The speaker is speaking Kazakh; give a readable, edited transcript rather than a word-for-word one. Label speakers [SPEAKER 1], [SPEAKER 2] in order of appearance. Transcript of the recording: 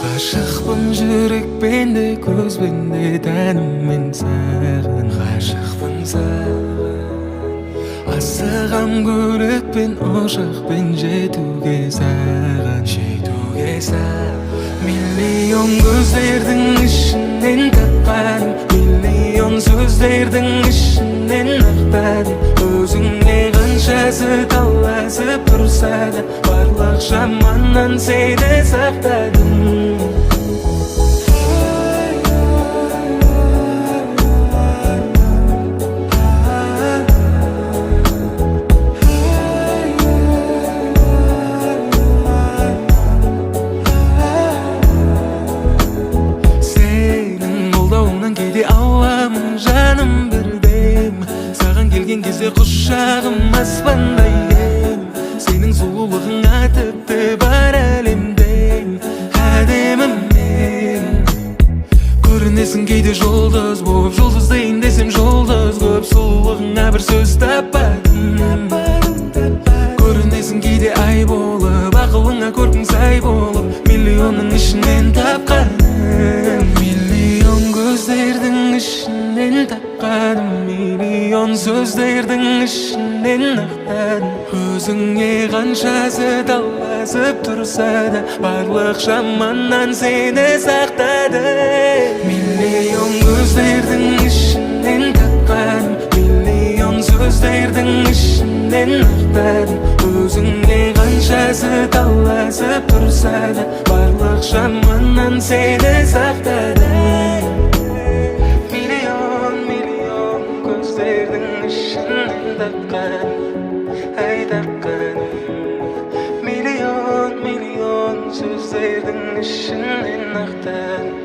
[SPEAKER 1] Ғашықпын жүрекпен де көзбен де тәніммен саған ғашықпын саған асығам көлікпен ұшақпен жетуге саған миллион көздердің ішінен тапқаным миллион сөздердің ішінен ақтадым өзіңе қаншасы таласып тұрса да барлық жаманнан сені сақтадым кейде ауамын жаным бірдем саған келген кезде құшағым аспандай кең сенің сұлулығыңа тіпті бар әлемден әдеміммен көрінесің кейде жұлдыз болып жұлдыздайын десем жұлдыз көп сұлулығыңа бір сөз таппадым көрінесің кейде ай болып ақылыңа көркің сай болып миллионның ішінен тапқаным миллион көздердің ішінен тапқаным миллион сөздердің ішінен ақтадым өзіңе қаншасы таласып тұрса да барлық жаманнан сені сақтадым миллион көздердің ішінен тапқаным миллион сөздердің ішінен ақтадым өзіңе қаншасы таласып тұрса да барлық жаманнан сені сақтадым көздердің ішінен тапқаным ай тапқаным миллион сөздердің ішінен ақтадым